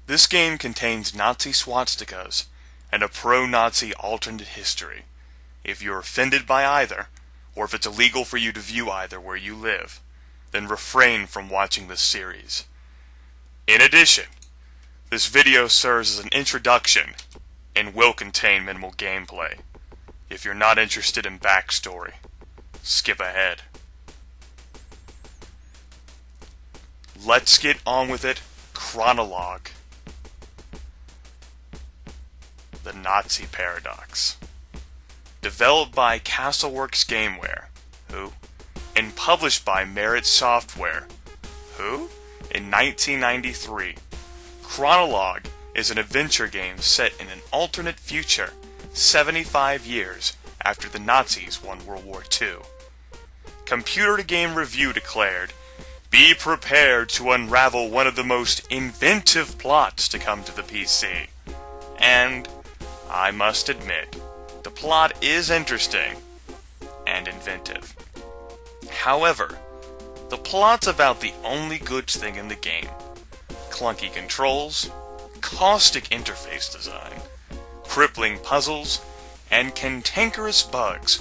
This game contains Nazi swastikas and a pro-Nazi alternate history. If you're offended by either, or if it's illegal for you to view either where you live, then refrain from watching this series. In addition, this video serves as an introduction and will contain minimal gameplay. If you're not interested in backstory, skip ahead. Let's get on with it. Kronolog. The Nazi Paradox. Developed by Castleworks Gameware, who? And published by Merit Software, who? In 1993. Kronolog is an adventure game set in an alternate future, 75 years after the Nazis won World War II. Computer Game Review declared, "Be prepared to unravel one of the most inventive plots to come to the PC." And, I must admit, the plot is interesting and inventive. However, the plot's about the only good thing in the game. Clunky controls, caustic interface design, crippling puzzles, and cantankerous bugs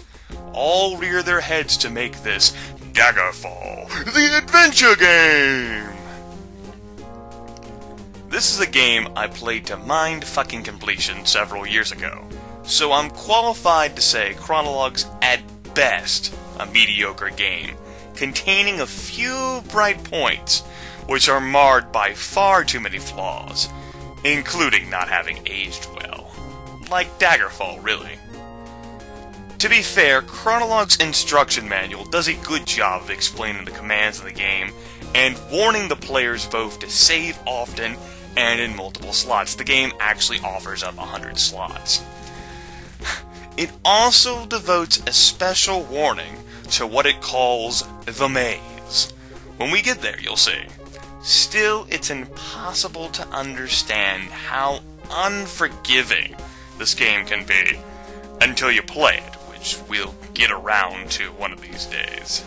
all rear their heads to make this Daggerfall, the adventure game! This is a game I played to mind-fucking completion several years ago, so I'm qualified to say Kronolog's at best a mediocre game, containing a few bright points, which are marred by far too many flaws, including not having aged well. Like Daggerfall, really. To be fair, Kronolog's instruction manual does a good job of explaining the commands of the game and warning the players both to save often and in multiple slots. The game actually offers up 100 slots. It also devotes a special warning to what it calls the maze. When we get there, you'll see. Still, it's impossible to understand how unforgiving this game can be until you play it, which we'll get around to one of these days.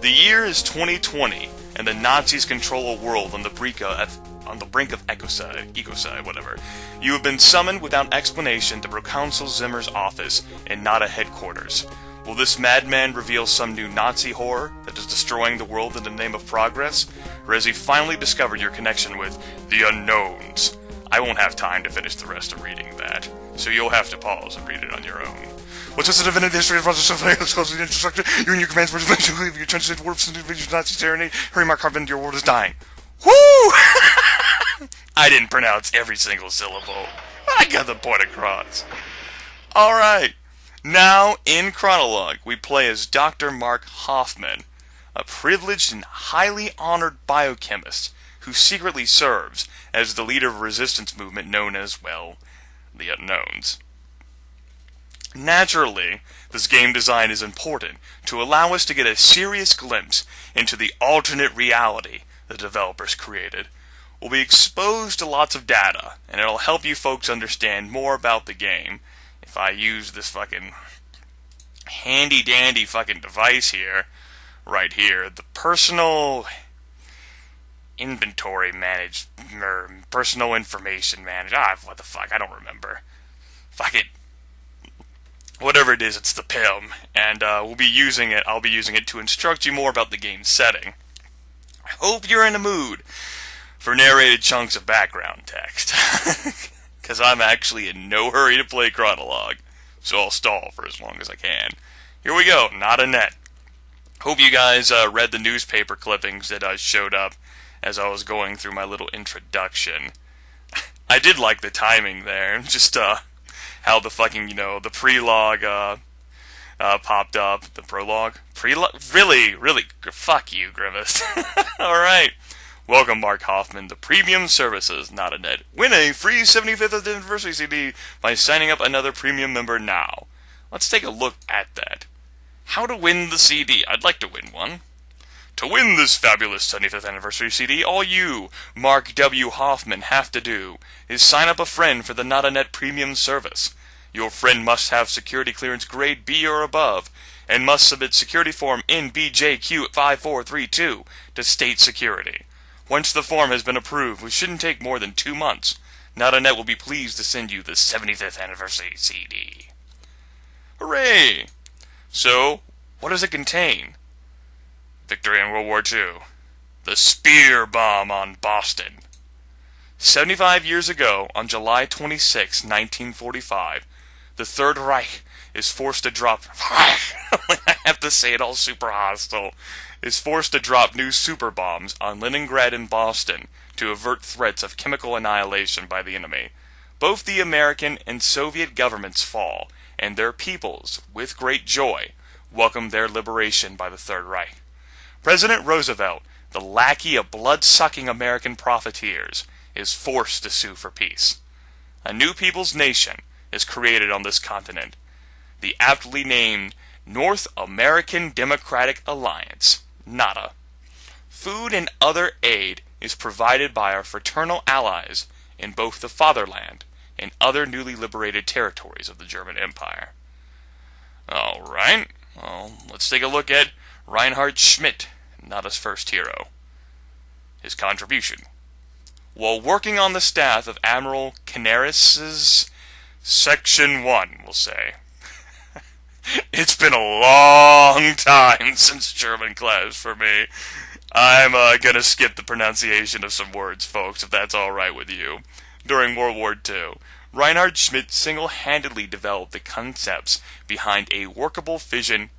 The year is 2020, and the Nazis control a world on the brink of ecocide, whatever. You have been summoned without explanation to Proconsul Zimmer's office in Nada headquarters. Will this madman reveal some new Nazi horror that is destroying the world in the name of progress? Or has he finally discovered your connection with the unknowns? I won't have time to finish the rest of reading that, so you'll have to pause and read it on your own. What's this event in the history of process of the infrastructure? You and your commands were eventually your transited warps into the Nazi tyranny. Hurry, Mark Harvin, your world is dying. Woo! I didn't pronounce every single syllable. I got the point across. Alright. Now, in Kronolog, we play as Dr. Mark Hoffman, a privileged and highly honored biochemist who secretly serves as the leader of a resistance movement known as, well, the Unknowns. Naturally, this game design is important to allow us to get a serious glimpse into the alternate reality the developers created. We'll be exposed to lots of data, and it'll help you folks understand more about the game. If I use this fucking handy-dandy fucking device here, right here, the personal inventory managed, or personal information managed, what the fuck, I don't remember. Fuck it. Whatever it is, it's the PIM, and I'll be using it to instruct you more about the game's setting. I hope you're in a mood for narrated chunks of background text, because I'm actually in no hurry to play Kronolog, so I'll stall for as long as I can. Here we go, not a net. Hope you guys read the newspaper clippings that showed up as I was going through my little introduction. I did like the timing there, just how the fucking, the prelogue popped up. The prologue? Really? Fuck you, Grimith. Alright. Welcome, Mark Hoffman, to Premium Services, not a net. Win a free 75th anniversary CD by signing up another premium member now. Let's take a look at that. How to win the CD. I'd like to win one. To win this fabulous 75th anniversary CD, all you, Mark W. Hoffman, have to do is sign up a friend for the Not a Net Premium service. Your friend must have security clearance grade B or above, and must submit security form NBJQ5432 to state security. Once the form has been approved, which shouldn't take more than 2 months, NadaNet will be pleased to send you the 75th anniversary CD. Hooray! So, what does it contain? Victory in World War II. The spear bomb on Boston. 75 years ago, on July 26, 1945, the Third Reich is forced to drop... I have to say it all super hostile. Is forced to drop new super bombs on Leningrad and Boston to avert threats of chemical annihilation by the enemy. Both the American and Soviet governments fall, and their peoples, with great joy, welcome their liberation by the Third Reich. President Roosevelt, the lackey of blood-sucking American profiteers, is forced to sue for peace. A new people's nation is created on this continent, the aptly named North American Democratic Alliance, NADA. Food and other aid is provided by our fraternal allies in both the fatherland and other newly liberated territories of the German Empire. Alright, well, let's take a look at Reinhard Schmidt, NADA's first hero. His contribution. While working on the staff of Admiral Canaris's Section 1, we'll say. It's been a long time since German class for me. I'm gonna skip the pronunciation of some words, folks, if that's alright with you. During World War II, Reinhard Schmidt single-handedly developed the concepts behind a workable fission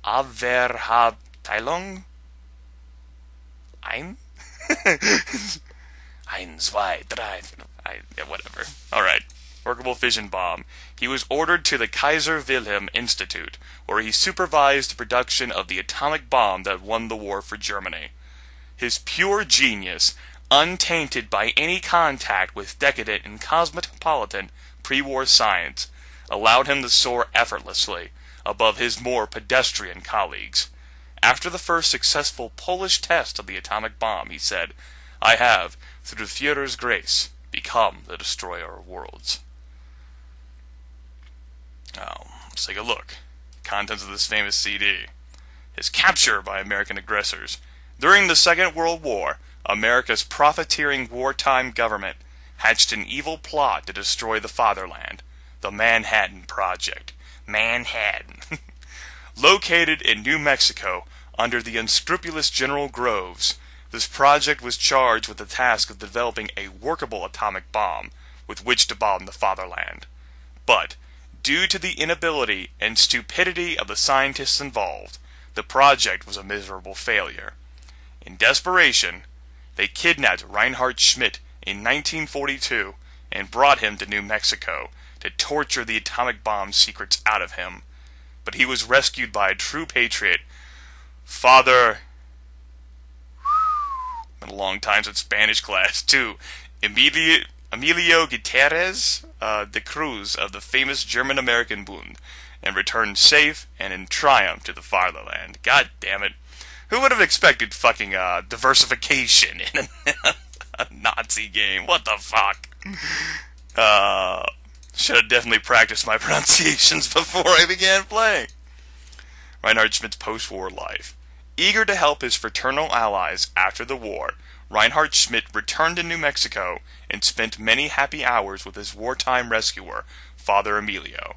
Abwehrabteilung? Ein? Ein, zwei, drei, whatever. Alright. Workable fission bomb. He was ordered to the Kaiser Wilhelm Institute, where he supervised the production of the atomic bomb that won the war for Germany. His pure genius, untainted by any contact with decadent and cosmopolitan pre-war science, allowed him to soar effortlessly above his more pedestrian colleagues. After the first successful Polish test of the atomic bomb, he said, "I have, through the Führer's grace, become the destroyer of worlds." Let's take a look. Contents of this famous CD. His capture by American aggressors. During the Second World War, America's profiteering wartime government hatched an evil plot to destroy the fatherland. The Manhattan Project. Manhattan. Located in New Mexico under the unscrupulous General Groves, this project was charged with the task of developing a workable atomic bomb with which to bomb the fatherland. But, due to the inability and stupidity of the scientists involved, the project was a miserable failure. In desperation, they kidnapped Reinhard Schmidt in 1942 and brought him to New Mexico to torture the atomic bomb secrets out of him. But he was rescued by a true patriot, Father... Been a long time since Spanish class, too. Emilio Gutierrez de Cruz of the famous German-American Bund, and returned safe and in triumph to the fatherland. God damn it. Who would have expected fucking diversification in a Nazi game? What the fuck? Should have definitely practiced my pronunciations before I began playing. Reinhard Schmidt's post-war life. Eager to help his fraternal allies after the war, Reinhard Schmidt returned to New Mexico and spent many happy hours with his wartime rescuer, Father Emilio.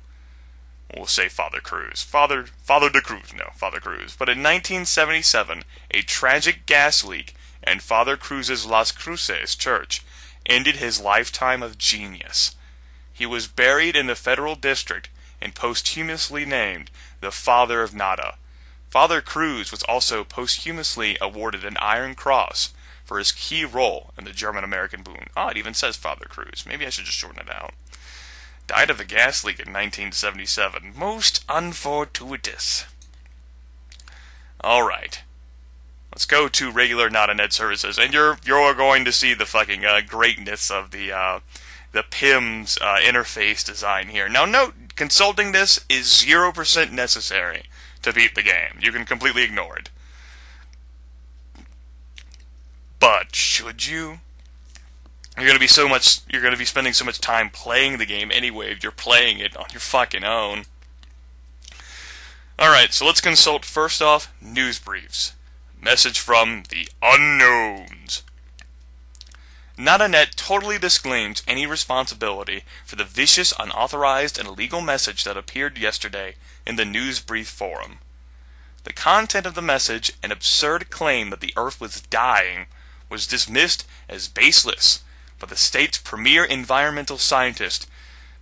We'll say Father Cruz. Father de Cruz. No, Father Cruz. But in 1977, a tragic gas leak in Father Cruz's Las Cruces church ended his lifetime of genius. He was buried in the federal district and posthumously named the Father of Nada. Father Cruz was also posthumously awarded an Iron Cross for his key role in the German-American Bund. It even says Father Cruz. Maybe I should just shorten it out. Died of a gas leak in 1977. Most unfortuitous. Alright. Let's go to regular NadaNet services, and you're going to see the fucking greatness of the PIM's interface design here. Now note, consulting this is 0% necessary to beat the game. You can completely ignore it. But should you? You're gonna be spending so much time playing the game anyway if you're playing it on your fucking own. Alright, so let's consult first off news briefs. Message from the unknowns. NataNet totally disclaims any responsibility for the vicious, unauthorized, and illegal message that appeared yesterday in the News Brief forum. The content of the message, an absurd claim that the Earth was dying, was dismissed as baseless by the state's premier environmental scientist,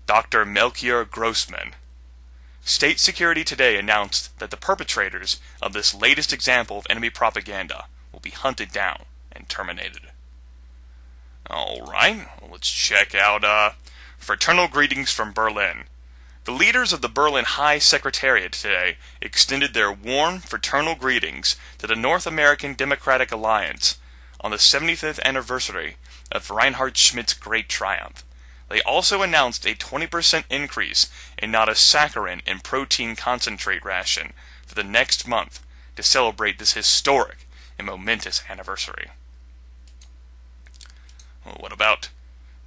Dr. Melchior Grossman. State Security Today announced that the perpetrators of this latest example of enemy propaganda will be hunted down and terminated. Alright, let's check out fraternal greetings from Berlin. The leaders of the Berlin High Secretariat today extended their warm fraternal greetings to the North American Democratic Alliance on the 75th anniversary of Reinhard Schmidt's great triumph. They also announced a 20% increase in saccharin and protein concentrate ration for the next month to celebrate this historic and momentous anniversary. Well, what about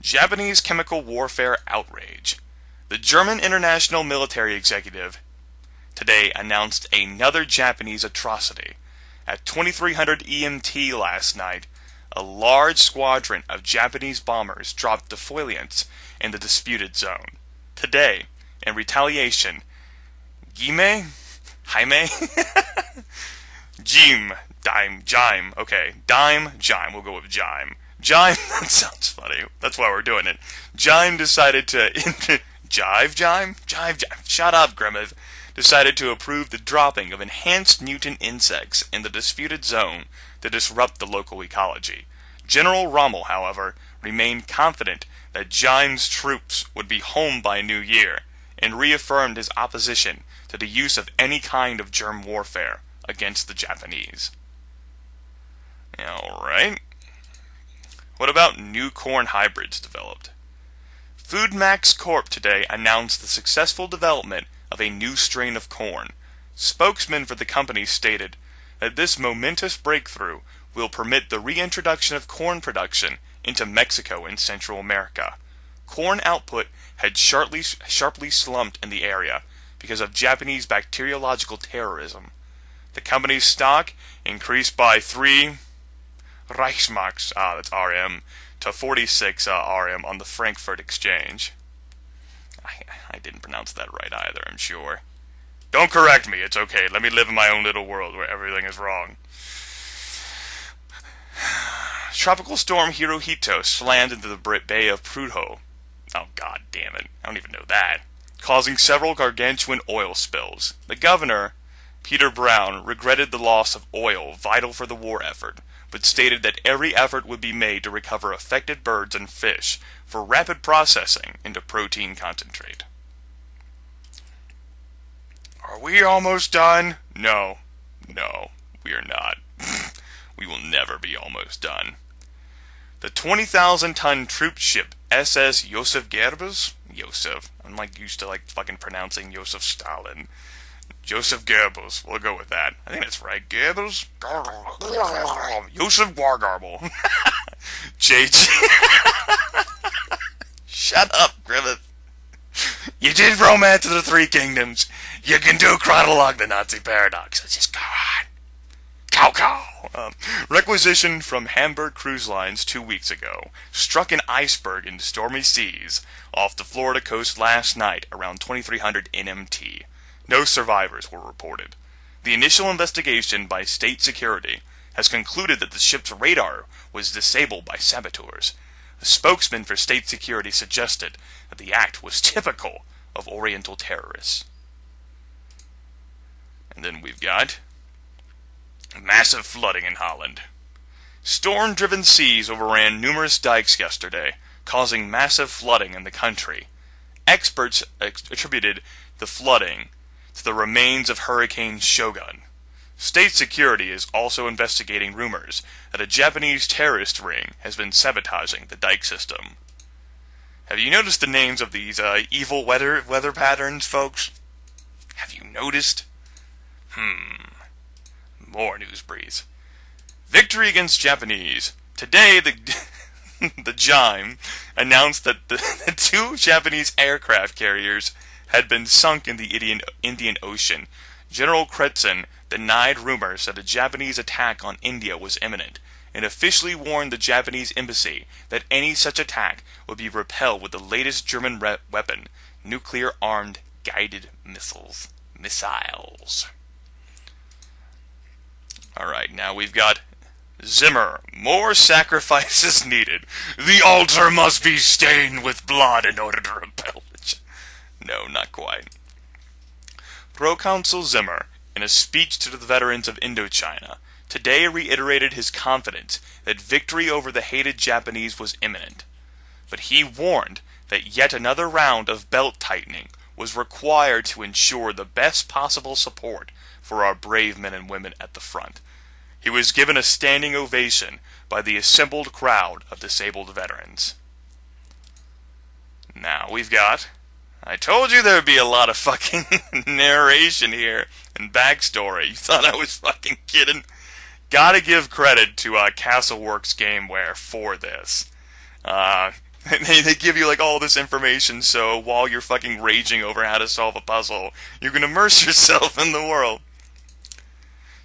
Japanese chemical warfare outrage? The German International Military Executive today announced another Japanese atrocity. At 2300 EMT last night, a large squadron of Japanese bombers dropped defoliants in the disputed zone. Today, in retaliation, Jaime? Jime, okay, Jime, we'll go with Jime. Jime, that sounds funny, that's why we're doing it. Jime decided to, Jime, shut up, Grimith, decided to approve the dropping of enhanced mutant insects in the disputed zone to disrupt the local ecology. General Rommel, however, remained confident that Jime's troops would be home by New Year, and reaffirmed his opposition to the use of any kind of germ warfare against the Japanese. Alright. What about new corn hybrids developed? FoodMax Corp today announced the successful development of a new strain of corn. Spokesman for the company stated that this momentous breakthrough will permit the reintroduction of corn production into Mexico and Central America. Corn output had sharply slumped in the area because of Japanese bacteriological terrorism. The company's stock increased by 3 Reichsmarks, that's RM, to 46 RM on the Frankfurt Exchange. I didn't pronounce that right either, I'm sure. Don't correct me, it's okay. Let me live in my own little world where everything is wrong. Tropical storm Hirohito slammed into the Bay of Prudhoe. Oh, god damn it. I don't even know that. Causing several gargantuan oil spills. The governor, Peter Brown, regretted the loss of oil vital for the war effort, but stated that every effort would be made to recover affected birds and fish for rapid processing into protein concentrate. Are we almost done? No, we are not. We will never be almost done. The 20,000-ton troop ship SS Josef Goebbels? Josef. I'm used to fucking pronouncing Josef Stalin. Joseph Goebbels. We'll go with that. I think that's right. Goebbels? Joseph Wargarble. JJ. Shut up, Grimith. You did Romance of the Three Kingdoms. You can do Kronolog, the Nazi Paradox. Let's just go on. Cow. Requisitioned from Hamburg Cruise Lines 2 weeks ago, struck an iceberg in stormy seas off the Florida coast last night around 2300 NMT. No survivors were reported. The initial investigation by state security has concluded that the ship's radar was disabled by saboteurs. A spokesman for state security suggested that the act was typical of Oriental terrorists. And then we've got massive flooding in Holland. Storm-driven seas overran numerous dikes yesterday, causing massive flooding in the country. Experts attributed the flooding to the remains of Hurricane Shogun. State security is also investigating rumors that a Japanese terrorist ring has been sabotaging the dike system. Have you noticed the names of these evil weather patterns, folks? Have you noticed? More news breeze. Victory against Japanese. Today, the Jime announced that the 2 Japanese aircraft carriers had been sunk in the Indian Ocean General Kretsen denied rumors that a Japanese attack on India was imminent, and officially warned the Japanese embassy that any such attack would be repelled with the latest German weapon, nuclear-armed guided missiles. Alright, now we've got Zimmer. More sacrifices needed. The altar must be stained with blood in order to repel it. No, not quite. Proconsul Zimmer, in a speech to the veterans of Indochina, today reiterated his confidence that victory over the hated Japanese was imminent. But he warned that yet another round of belt-tightening was required to ensure the best possible support for our brave men and women at the front. He was given a standing ovation by the assembled crowd of disabled veterans. Now we've got... I told you there would be a lot of fucking narration here and backstory. You thought I was fucking kidding? Gotta give credit to Castleworks Gameware for this. They give you like all this information, so while you're fucking raging over how to solve a puzzle, you can immerse yourself in the world.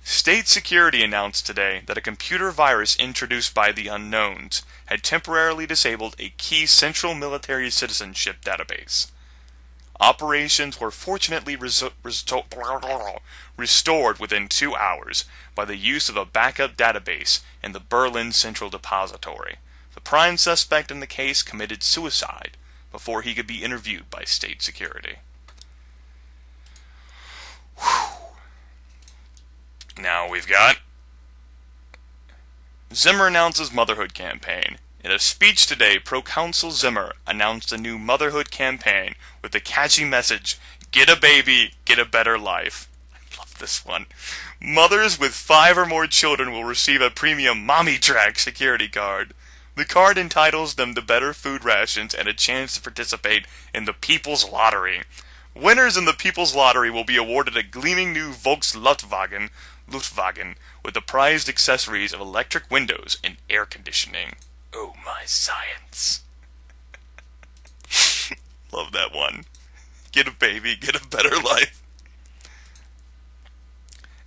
State Security announced today that a computer virus introduced by the Unknowns had temporarily disabled a key central military citizenship database. Operations were fortunately restored within 2 hours by the use of a backup database in the Berlin Central Depository. The prime suspect in the case committed suicide before he could be interviewed by state security. Now we've got Zimmer announces motherhood campaign. In a speech today, Proconsul Zimmer announced a new motherhood campaign with the catchy message, "Get a baby, get a better life." I love this one. Mothers with 5 or more children will receive a premium Mommy Track security card. The card entitles them to better food rations and a chance to participate in the People's Lottery. Winners in the People's Lottery will be awarded a gleaming new Volkswagen with the prized accessories of electric windows and air conditioning. Oh my science. Love that one. Get a baby, get a better life.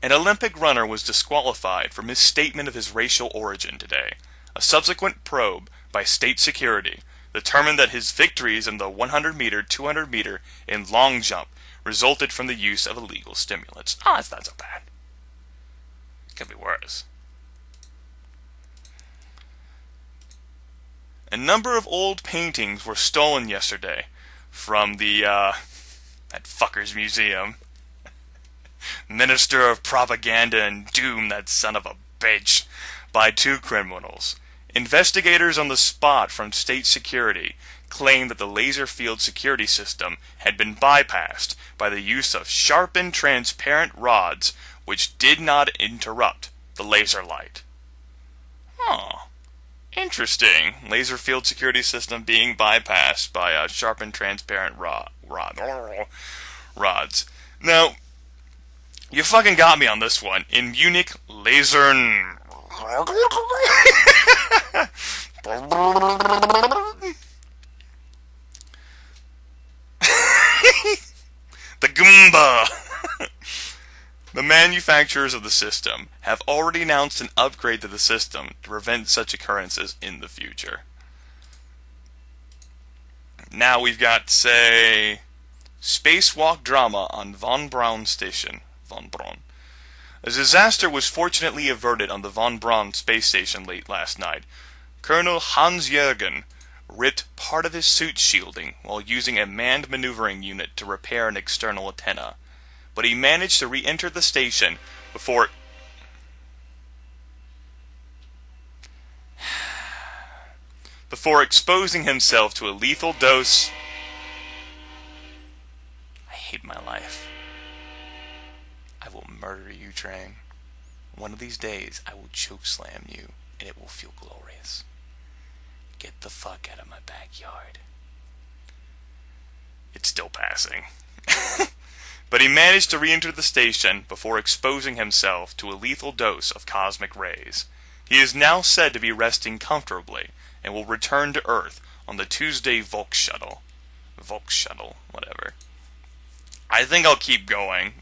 An Olympic runner was disqualified for misstatement of his racial origin today. A subsequent probe by state security determined that his victories in the 100-meter, 200-meter, and long jump resulted from the use of illegal stimulants. Oh, that's not so bad. It could be worse. A number of old paintings were stolen yesterday from that fucker's museum. Minister of Propaganda and Doom, that son of a bitch, by 2 criminals. Investigators on the spot from state security claimed that the laser field security system had been bypassed by the use of sharpened transparent rods which did not interrupt the laser light. Oh. Interesting. Laser field security system being bypassed by sharpened transparent rods. Now, you fucking got me on this one. In Munich, lasern... The Goomba! The manufacturers of the system have already announced an upgrade to the system to prevent such occurrences in the future. Now we've got, say, spacewalk drama on Von Braun Station. Von Braun. A disaster was fortunately averted on the Von Braun space station late last night. Colonel Hans-Jürgen ripped part of his suit shielding while using a manned maneuvering unit to repair an external antenna. But he managed to re-enter the station before exposing himself to a lethal dose. I hate my life. I will murder you, train. One of these days, I will chokeslam you, and it will feel glorious. Get the fuck out of my backyard. It's still passing. But he managed to re-enter the station before exposing himself to a lethal dose of cosmic rays. He is now said to be resting comfortably and will return to Earth on the Tuesday Volksshuttle, whatever. I think I'll keep going.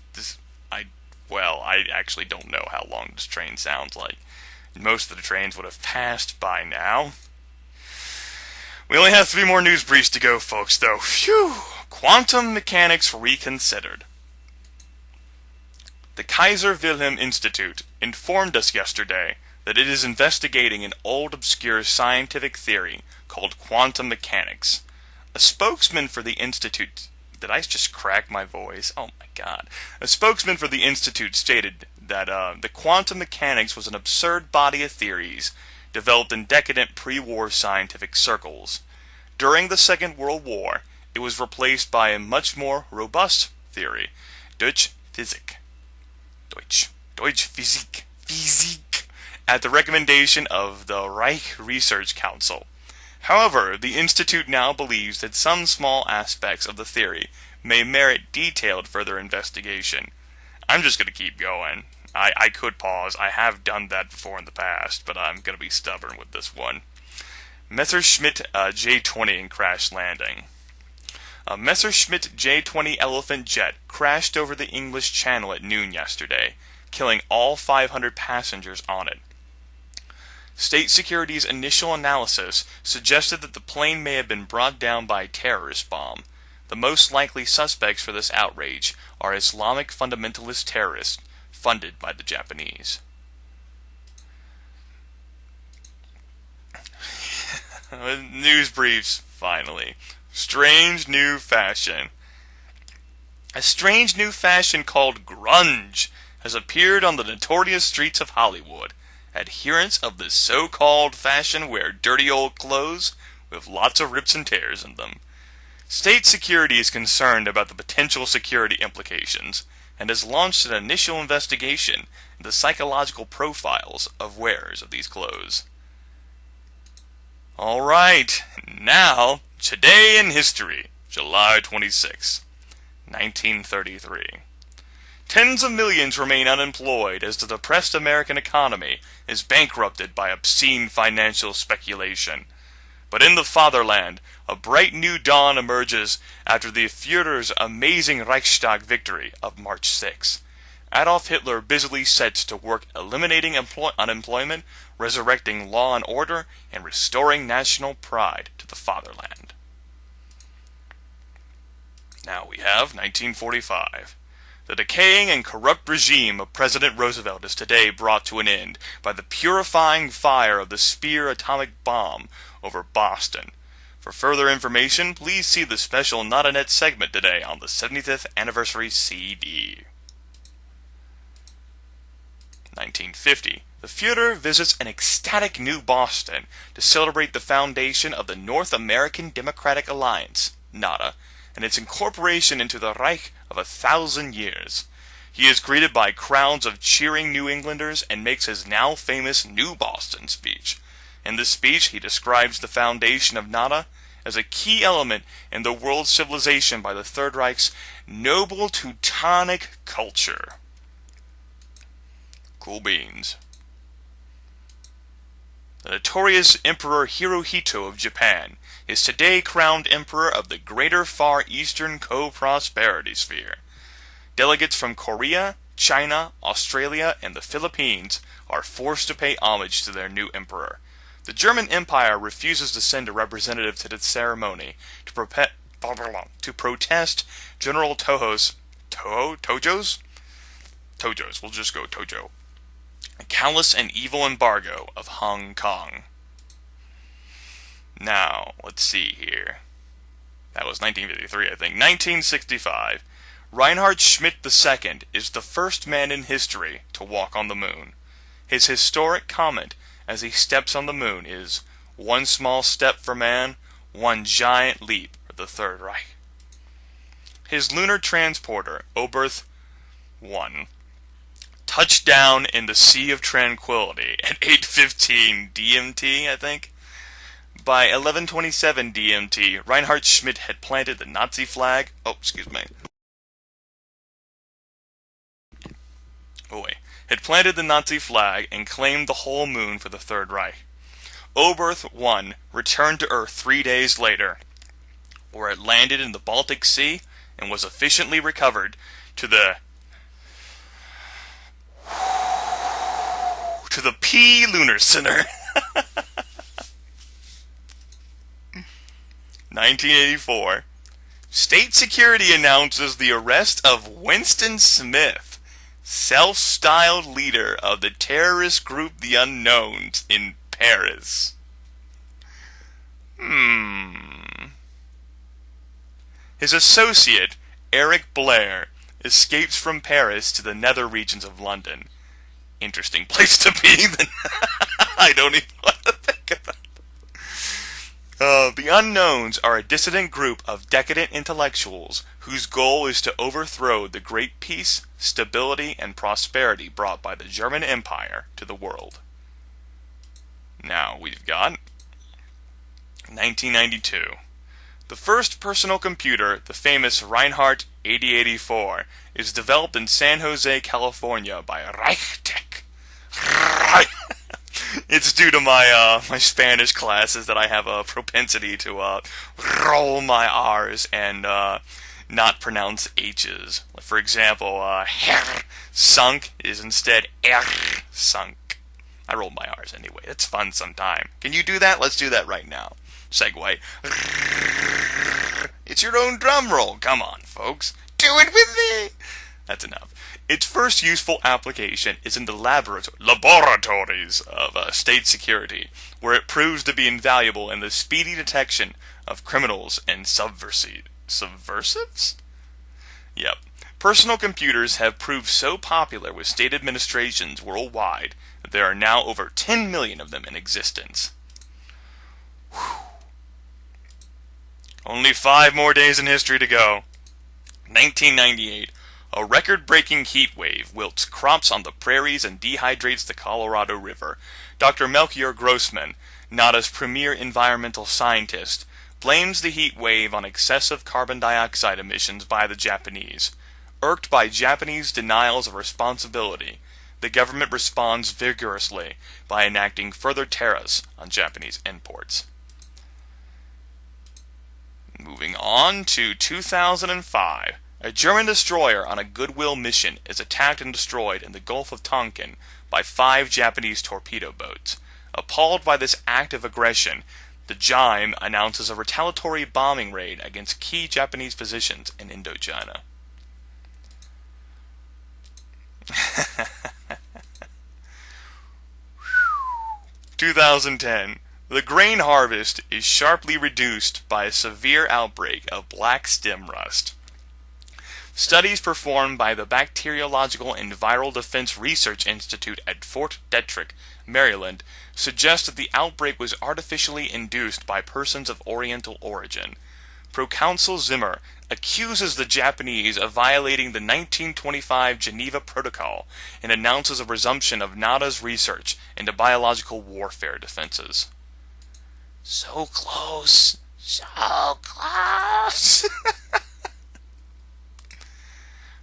I well, I actually don't know how long this train sounds like. Most of the trains would have passed by now. We only have 3 more news briefs to go, folks, though. Phew! Quantum mechanics reconsidered. The Kaiser Wilhelm Institute informed us yesterday that it is investigating an old obscure scientific theory called quantum mechanics. A spokesman for the Institute... Did I just crack my voice? Oh my god. A spokesman for the Institute stated that the quantum mechanics was an absurd body of theories developed in decadent pre-war scientific circles. During the Second World War, it was replaced by a much more robust theory, Deutsche Physik. Deutsche Physik. At the recommendation of the Reich Research Council. However, the Institute now believes that some small aspects of the theory may merit detailed further investigation. I'm just going to keep going. I could pause. I have done that before in the past, but I'm going to be stubborn with this one. Messerschmitt J-20 in crash landing. A Messerschmitt J-20 Elephant jet crashed over the English Channel at noon yesterday, killing all 500 passengers on it. State Security's initial analysis suggested that the plane may have been brought down by a terrorist bomb. The most likely suspects for this outrage are Islamic fundamentalist terrorists funded by the Japanese. News briefs, finally. Strange new fashion. A strange new fashion called grunge has appeared on the notorious streets of Hollywood. Adherents of this so-called fashion wear dirty old clothes with lots of rips and tears in them. State Security is concerned about the potential security implications and has launched an initial investigation into the psychological profiles of wearers of these clothes. Alright, now, today in history, July 26, 1933. Tens of millions remain unemployed as the depressed American economy is bankrupted by obscene financial speculation. But in the fatherland, a bright new dawn emerges after the Führer's amazing Reichstag victory of March 6. Adolf Hitler busily sets to work eliminating unemployment, resurrecting law and order, and restoring national pride to the fatherland. Now we have 1945. The decaying and corrupt regime of President Roosevelt is today brought to an end by the purifying fire of the Spear atomic bomb over Boston. For further information, please see the special Not a Net segment today on the 75th anniversary CD. 1950. The Führer visits an ecstatic new Boston to celebrate the foundation of the North American Democratic Alliance, NADA, and its incorporation into the Reich of 1,000 years. He is greeted by crowds of cheering New Englanders and makes his now famous New Boston speech. In this speech, he describes the foundation of NADA as a key element in the world's civilization by the Third Reich's noble Teutonic culture. Cool beans. The notorious Emperor Hirohito of Japan is today crowned Emperor of the Greater Far Eastern Co-Prosperity Sphere. Delegates from Korea, China, Australia, and the Philippines are forced to pay homage to their new emperor. The German Empire refuses to send a representative to the ceremony to protest General Tojo's, we'll just go Tojo, a callous and evil embargo of Hong Kong. Now, let's see here. That was 1953, I think. 1965. Reinhard Schmidt II is the first man in history to walk on the moon. His historic comment as he steps on the moon is, "One small step for man, one giant leap for the Third Reich." His lunar transporter, Oberth 1, touched down in the Sea of Tranquility at 8:15 DMT, I think. By 11:27 DMT, Reinhard Schmidt had planted the Nazi flag. Had planted the Nazi flag and claimed the whole moon for the Third Reich. Oberth 1 returned to Earth 3 days later, where it landed in the Baltic Sea and was efficiently recovered to the to the P. Lunar Center. 1984. State security announces the arrest of Winston Smith, self-styled leader of the terrorist group The Unknowns in Paris. His associate, Eric Blair, escapes from Paris to the nether regions of London. Interesting place to be. I don't even want to think about it. The Unknowns are a dissident group of decadent intellectuals whose goal is to overthrow the great peace, stability, and prosperity brought by the German Empire to the world. Now we've got 1992. The first personal computer, the famous Reinhardt 8084, is developed in San Jose, California by Reichtech. It's due to my Spanish classes that I have a propensity to roll my R's and not pronounce H's. For example, Herr sunk is instead Er sunk. I roll my R's anyway. It's fun sometime. Can you do that? Let's do that right now. Segue. It's your own drum roll. Come on, folks. Do it with me. That's enough. Its first useful application is in the laboratories of state security, where it proves to be invaluable in the speedy detection of criminals and subversives? Yep. Personal computers have proved so popular with state administrations worldwide that there are now over 10 million of them in existence. Whew. Only 5 more days in history to go. 1998. A record-breaking heat wave wilts crops on the prairies and dehydrates the Colorado River. Dr. Melchior Grossman, NADA's premier environmental scientist, blames the heat wave on excessive carbon dioxide emissions by the Japanese. Irked by Japanese denials of responsibility, the government responds vigorously by enacting further tariffs on Japanese imports. Moving on to 2005. A German destroyer on a goodwill mission is attacked and destroyed in the Gulf of Tonkin by 5 Japanese torpedo boats. Appalled by this act of aggression, the JIME announces a retaliatory bombing raid against key Japanese positions in Indochina. (2010) The grain harvest is sharply reduced by a severe outbreak of black stem rust. Studies performed by the Bacteriological and Viral Defense Research Institute at Fort Detrick, Maryland, suggest that the outbreak was artificially induced by persons of Oriental origin. Proconsul Zimmer accuses the Japanese of violating the 1925 Geneva Protocol and announces a resumption of NADA's research into biological warfare defenses. So close. So close.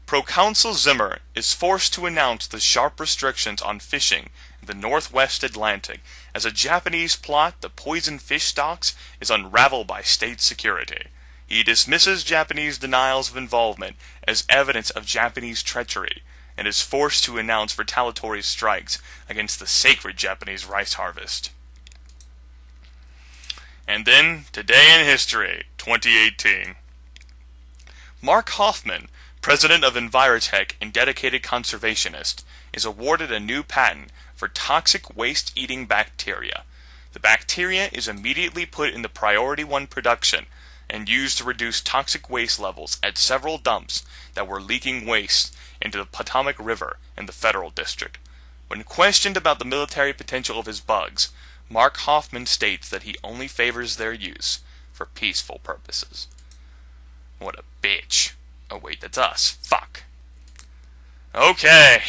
Proconsul Zimmer is forced to announce the sharp restrictions on fishing in the northwest Atlantic as a Japanese plot to poison fish stocks is unraveled by state security. He dismisses Japanese denials of involvement as evidence of Japanese treachery and is forced to announce retaliatory strikes against the sacred Japanese rice harvest. And then, today in history, 2018. Mark Hoffman, president of Envirotech and dedicated conservationist, is awarded a new patent for toxic waste-eating bacteria. The bacteria is immediately put into Priority 1 production and used to reduce toxic waste levels at several dumps that were leaking waste into the Potomac River in the Federal District. When questioned about the military potential of his bugs, Mark Hoffman states that he only favors their use for peaceful purposes. What a bitch. Oh wait, that's us. Fuck. Okay.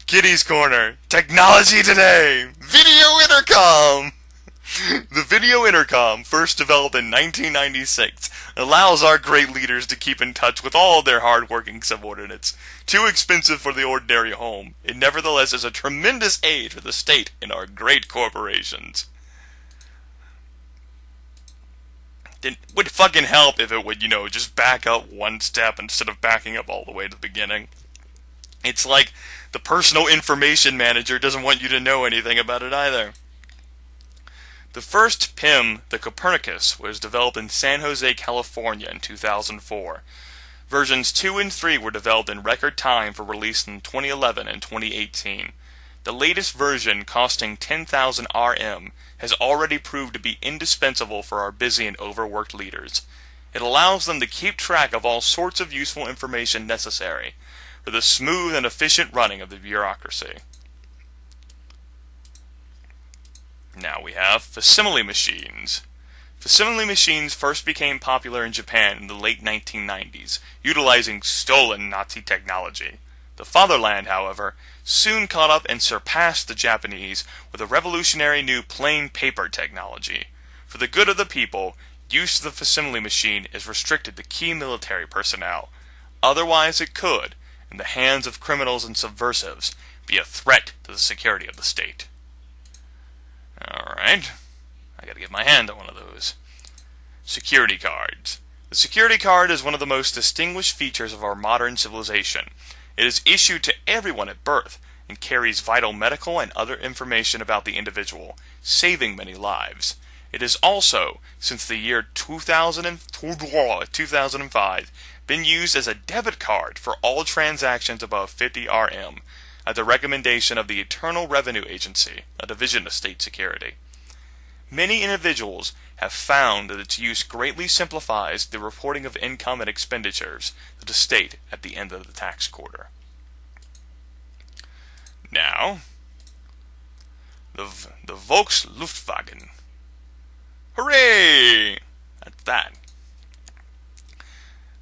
Kitty's Corner. Technology Today. Video Intercom. The video intercom, first developed in 1996, allows our great leaders to keep in touch with all their hard-working subordinates. Too expensive for the ordinary home, it nevertheless is a tremendous aid for the state and our great corporations. It would fucking help if it would, just back up one step instead of backing up all the way to the beginning. It's like the personal information manager doesn't want you to know anything about it either. The first PIM, the Copernicus, was developed in San Jose, California in 2004. Versions 2 and 3 were developed in record time for release in 2011 and 2018. The latest version, costing 10,000 RM, has already proved to be indispensable for our busy and overworked leaders. It allows them to keep track of all sorts of useful information necessary for the smooth and efficient running of the bureaucracy. Now we have facsimile machines. Facsimile machines first became popular in Japan in the late 1990s, utilizing stolen Nazi technology. The fatherland, however, soon caught up and surpassed the Japanese with a revolutionary new plain paper technology. For the good of the people, use of the facsimile machine is restricted to key military personnel. Otherwise it could, in the hands of criminals and subversives, be a threat to the security of the state. Alright, I gotta get my hand on one of those. Security cards. The security card is one of the most distinguished features of our modern civilization. It is issued to everyone at birth and carries vital medical and other information about the individual, saving many lives. It has also, since the year 2005, been used as a debit card for all transactions above 50 RM, at the recommendation of the Internal Revenue Agency, a division of state security. Many individuals have found that its use greatly simplifies the reporting of income and expenditures to the state at the end of the tax quarter. Now, the Volksluftwagen. Hooray! That's that.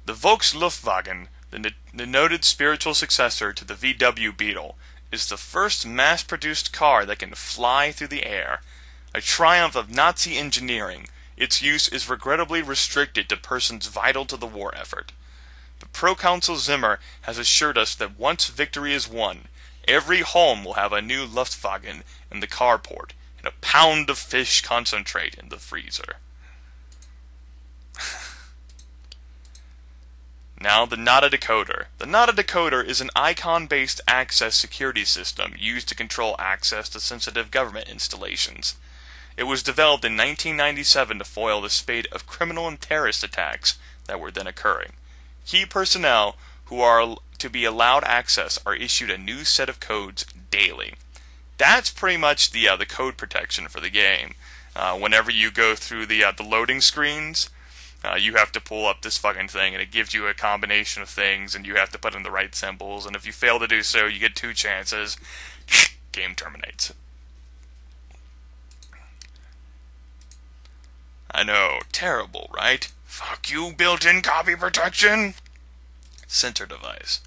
The Volksluftwagen, the noted spiritual successor to the VW Beetle, is the first mass-produced car that can fly through the air. A triumph of Nazi engineering, its use is regrettably restricted to persons vital to the war effort. But Proconsul Zimmer has assured us that once victory is won, every home will have a new Luftwagen in the carport and a pound of fish concentrate in the freezer. Now, the NADA decoder. The NADA decoder is an icon-based access security system used to control access to sensitive government installations. It was developed in 1997 to foil the spate of criminal and terrorist attacks that were then occurring. Key personnel who are to be allowed access are issued a new set of codes daily. That's pretty much the code protection for the game. Whenever you go through the loading screens, you have to pull up this fucking thing, and it gives you a combination of things, and you have to put in the right symbols, and if you fail to do so, you get 2 chances. Game terminates. I know, terrible, right? Fuck you, built-in copy protection! Sensor device.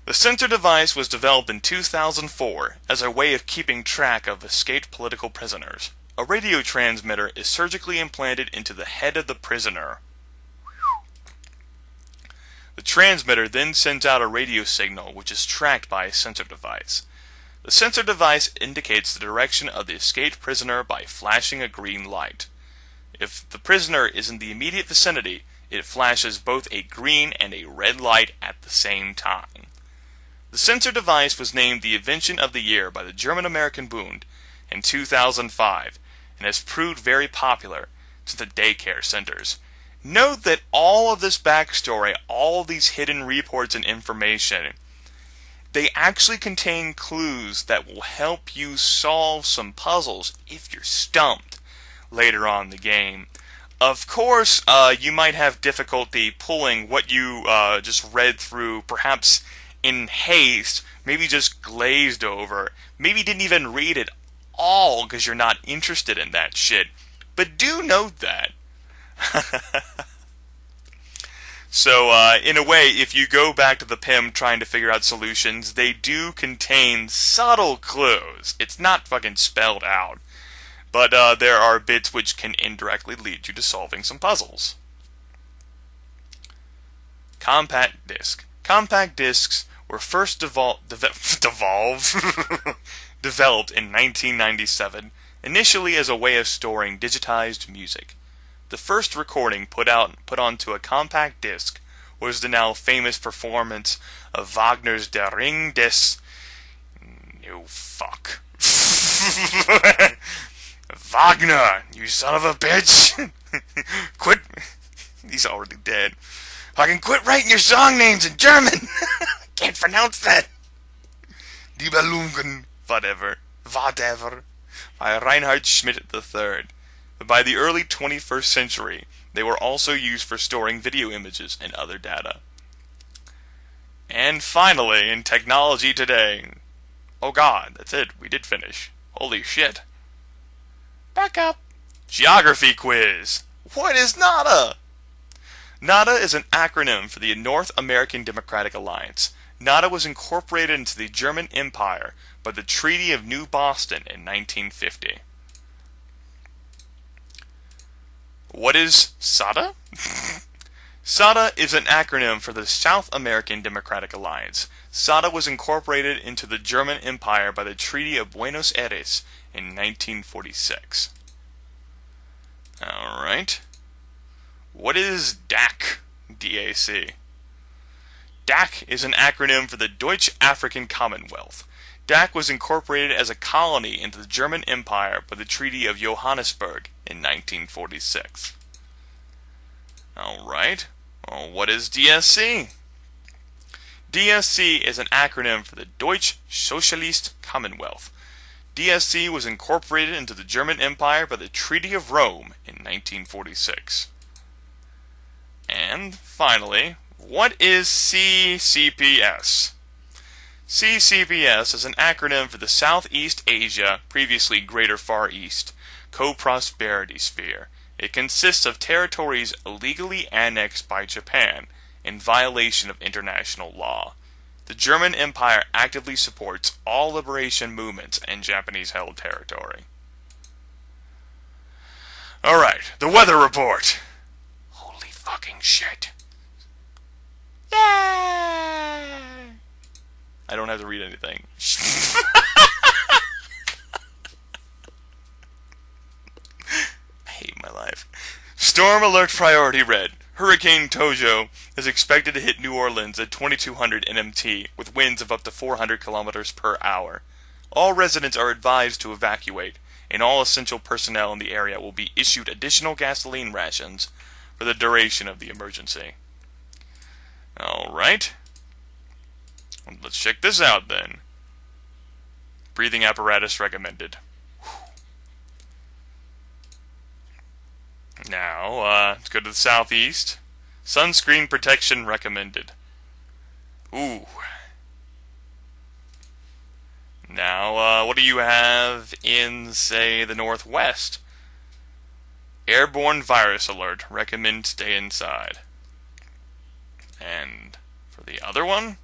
The sensor device was developed in 2004 as a way of keeping track of escaped political prisoners. A radio transmitter is surgically implanted into the head of the prisoner. The transmitter then sends out a radio signal which is tracked by a sensor device. The sensor device indicates the direction of the escaped prisoner by flashing a green light. If the prisoner is in the immediate vicinity, it flashes both a green and a red light at the same time. The sensor device was named the Invention of the Year by the German-American Bund in 2005, and has proved very popular to the daycare centers. Note that all of this backstory, all of these hidden reports and information, they actually contain clues that will help you solve some puzzles if you're stumped later on in the game. Of course, you might have difficulty pulling what you just read through, perhaps in haste, maybe just glazed over, maybe didn't even read it all because you're not interested in that shit. But do note that. So, in a way, if you go back to the PIM trying to figure out solutions, they do contain subtle clues. It's not fucking spelled out. But there are bits which can indirectly lead you to solving some puzzles. Compact disc. Compact discs were first developed in 1997, initially as a way of storing digitized music. The first recording put onto a compact disc was the now famous performance of Wagner's Der Ring des... No, fuck. Wagner, you son of a bitch! Quit... He's already dead. Fucking quit writing your song names in German! Can't pronounce that! Die Ballungen, whatever, by Reinhard Schmidt III. But by the early 21st century, they were also used for storing video images and other data. And finally, in technology today... Oh god, that's it, we did finish. Holy shit. Back up. Geography quiz. What is NADA? NADA is an acronym for the North American Democratic Alliance. NADA was incorporated into the German Empire by the Treaty of New Boston in 1950. What is SADA? SADA is an acronym for the South American Democratic Alliance. SADA was incorporated into the German Empire by the Treaty of Buenos Aires in 1946. Alright. What is DAC? DAC. DAC is an acronym for the Deutsche African Commonwealth. DAC was incorporated as a colony into the German Empire by the Treaty of Johannesburg in 1946. Alright. Well, what is DSC? DSC is an acronym for the Deutsche Socialist Commonwealth. DSC was incorporated into the German Empire by the Treaty of Rome in 1946. And finally, what is CCPS? CCPS is an acronym for the Southeast Asia, previously Greater Far East, Co-Prosperity Sphere. It consists of territories illegally annexed by Japan in violation of international law. The German Empire actively supports all liberation movements in Japanese-held territory. Alright, the weather report. Holy fucking shit. Yay! I don't have to read anything. I hate my life. Storm alert priority red. Hurricane Tojo is expected to hit New Orleans at 2200 NMT with winds of up to 400 kilometers per hour. All residents are advised to evacuate, and all essential personnel in the area will be issued additional gasoline rations for the duration of the emergency. Alright. Let's check this out then. Breathing apparatus recommended. Now, let's go to the southeast. Sunscreen protection recommended. Ooh. Now, what do you have in, say, the northwest? Airborne virus alert. Recommend stay inside. And for the other one?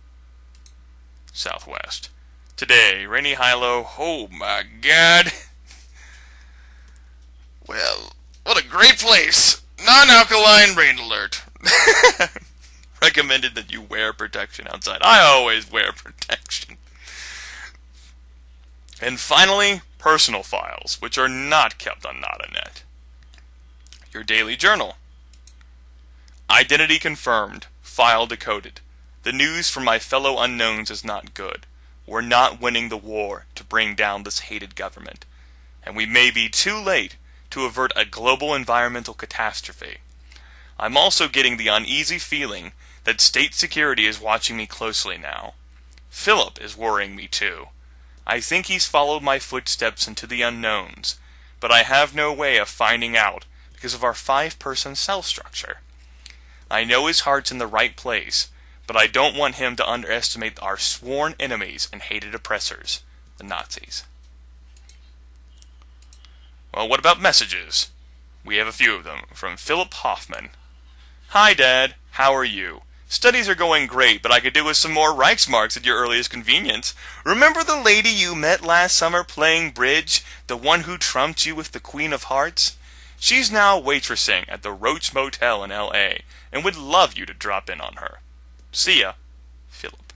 Southwest. Today, rainy high-low. Oh my god. Well, what a great place. Non-alkaline rain alert. Recommended that you wear protection outside. I always wear protection. And finally, personal files, which are not kept on NadaNet. Your daily journal. Identity confirmed. File decoded. The news from my fellow unknowns is not good. We're not winning the war to bring down this hated government. And we may be too late to avert a global environmental catastrophe. I'm also getting the uneasy feeling that state security is watching me closely now. Philip is worrying me too. I think he's followed my footsteps into the unknowns, but I have no way of finding out because of our 5-person cell structure. I know his heart's in the right place, but I don't want him to underestimate our sworn enemies and hated oppressors, the Nazis. Well, what about messages? We have a few of them, from Philip Hoffman. Hi, Dad. How are you? Studies are going great, but I could do with some more Reichsmarks at your earliest convenience. Remember the lady you met last summer playing bridge? The one who trumped you with the Queen of Hearts? She's now waitressing at the Roach Motel in L.A., and would love you to drop in on her. See ya, Philip.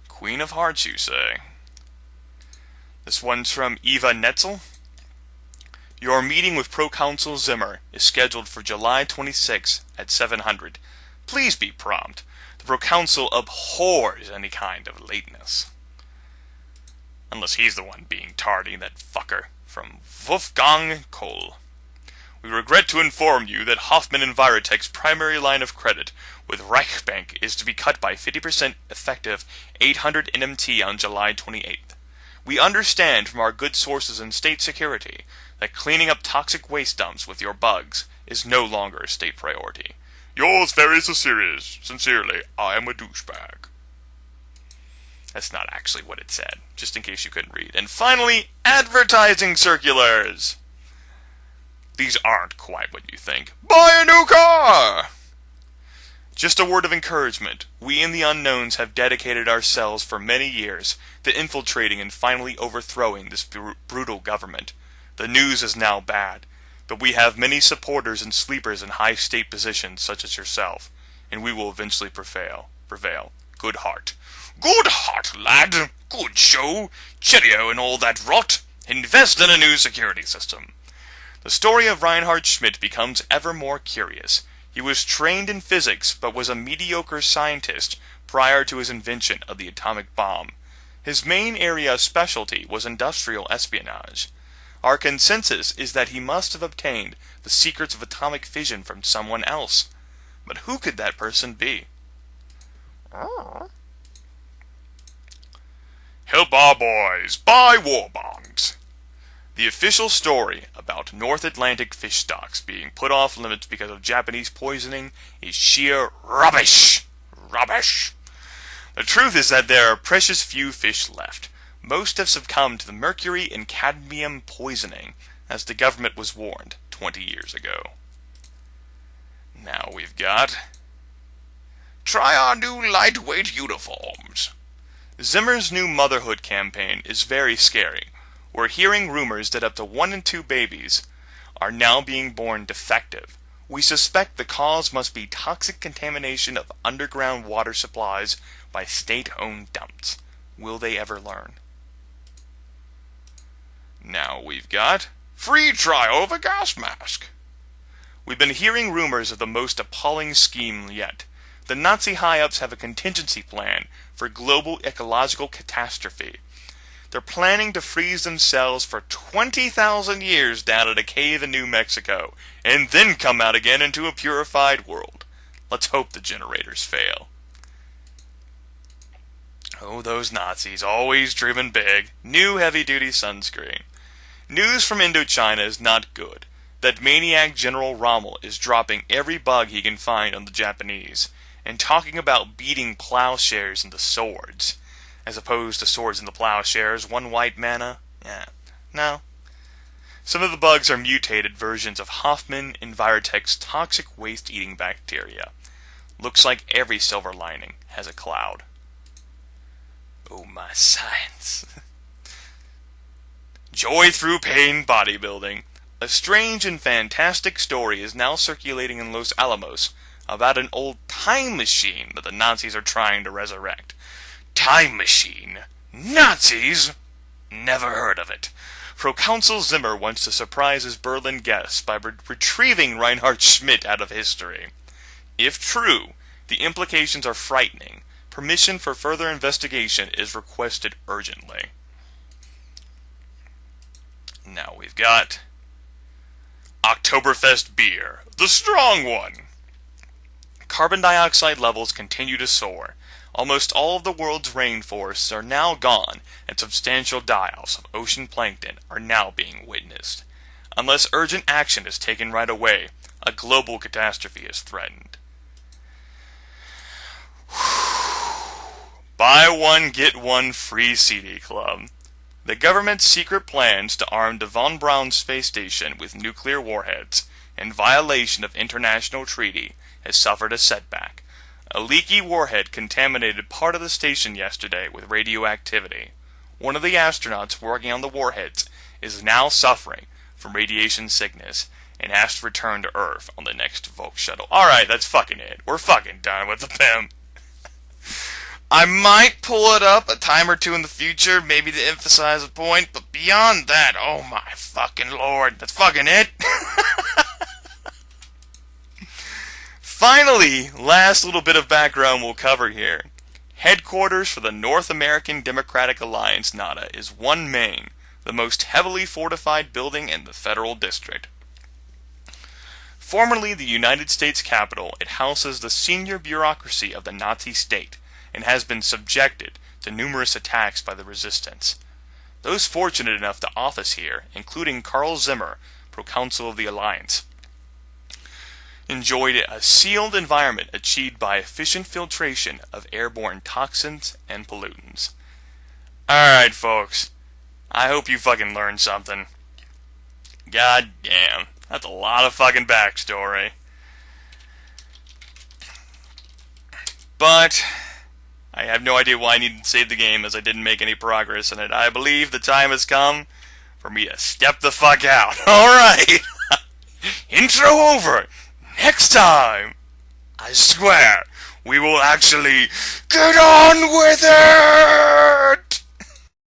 Queen of Hearts, you say? This one's from Eva Netzel. Your meeting with Proconsul Zimmer is scheduled for July 26 at 700. Please be prompt. The Proconsul abhors any kind of lateness. Unless he's the one being tardy, that fucker. From Wolfgang Kohl. We regret to inform you that Hoffman Envirotech's primary line of credit with Reichsbank is to be cut by 50% effective 800 NMT on July 28th. We understand from our good sources in state security that cleaning up toxic waste dumps with your bugs is no longer a state priority. Yours very sincerely, I am a douchebag. That's not actually what it said, just in case you couldn't read. And finally, advertising circulars! These aren't quite what you think. Buy a new car! Just a word of encouragement. We in the unknowns have dedicated ourselves for many years to infiltrating and finally overthrowing this brutal government. The news is now bad, but we have many supporters and sleepers in high state positions such as yourself, and we will eventually prevail. Good heart. Good heart, lad. Good show. Cheerio and all that rot. Invest in a new security system. The story of Reinhard Schmidt becomes ever more curious. He was trained in physics, but was a mediocre scientist prior to his invention of the atomic bomb. His main area of specialty was industrial espionage. Our consensus is that he must have obtained the secrets of atomic fission from someone else. But who could that person be? Help our boys buy war bonds. The official story about North Atlantic fish stocks being put off limits because of Japanese poisoning is sheer rubbish. Rubbish. The truth is that there are precious few fish left. Most have succumbed to the mercury and cadmium poisoning, as the government was warned 20 years ago. Now we've got... Try our new lightweight uniforms. Zimmer's new motherhood campaign is very scary. We're hearing rumors that up to 1 in 2 babies are now being born defective. We suspect the cause must be toxic contamination of underground water supplies by state-owned dumps. Will they ever learn? Now we've got free trial of a gas mask. We've been hearing rumors of the most appalling scheme yet. The Nazi high-ups have a contingency plan for global ecological catastrophe. They're planning to freeze themselves for 20,000 years down in a cave in New Mexico, and then come out again into a purified world. Let's hope the generators fail. Oh, those Nazis, always dreaming big. New heavy-duty sunscreen. News from Indochina is not good. That maniac General Rommel is dropping every bug he can find on the Japanese, and talking about beating plowshares into swords. As opposed to swords into plowshares, 1 white mana? Yeah. No. Some of the bugs are mutated versions of Hoffman Envirotech's toxic waste-eating bacteria. Looks like every silver lining has a cloud. Oh, my science. Joy through pain bodybuilding. A strange and fantastic story is now circulating in Los Alamos about an old time machine that the Nazis are trying to resurrect. Time machine? Nazis? Never heard of it. Proconsul Zimmer wants to surprise his Berlin guests by retrieving Reinhard Schmidt out of history. If true, the implications are frightening. Permission for further investigation is requested urgently. Now we've got Oktoberfest beer, the strong one. Carbon dioxide levels continue to soar. Almost all of the world's rainforests are now gone, and substantial die-offs of ocean plankton are now being witnessed. Unless urgent action is taken right away, a global catastrophe is threatened. Buy one, get one free CD Club. The government's secret plans to arm the Von Braun space station with nuclear warheads, in violation of international treaty, has suffered a setback. A leaky warhead contaminated part of the station yesterday with radioactivity. One of the astronauts working on the warheads is now suffering from radiation sickness and has to return to Earth on the next Volk shuttle. Alright, that's fucking it. We're fucking done with the PIM. I might pull it up a time or two in the future, maybe to emphasize a point, but beyond that, oh my fucking lord, that's fucking it. Finally, last little bit of background we'll cover here. Headquarters for the North American Democratic Alliance NADA is One Main, the most heavily fortified building in the Federal District. Formerly the United States Capitol, it houses the senior bureaucracy of the Nazi state, and has been subjected to numerous attacks by the resistance. Those fortunate enough to office here, including Carl Zimmer, proconsul of the Alliance, enjoyed a sealed environment achieved by efficient filtration of airborne toxins and pollutants. Alright, folks. I hope you fucking learned something. God damn. That's a lot of fucking backstory. But I have no idea why I needed to save the game, as I didn't make any progress in it. I believe the time has come for me to step the fuck out. Alright. Intro over. Next time, I swear, we will actually get on with it!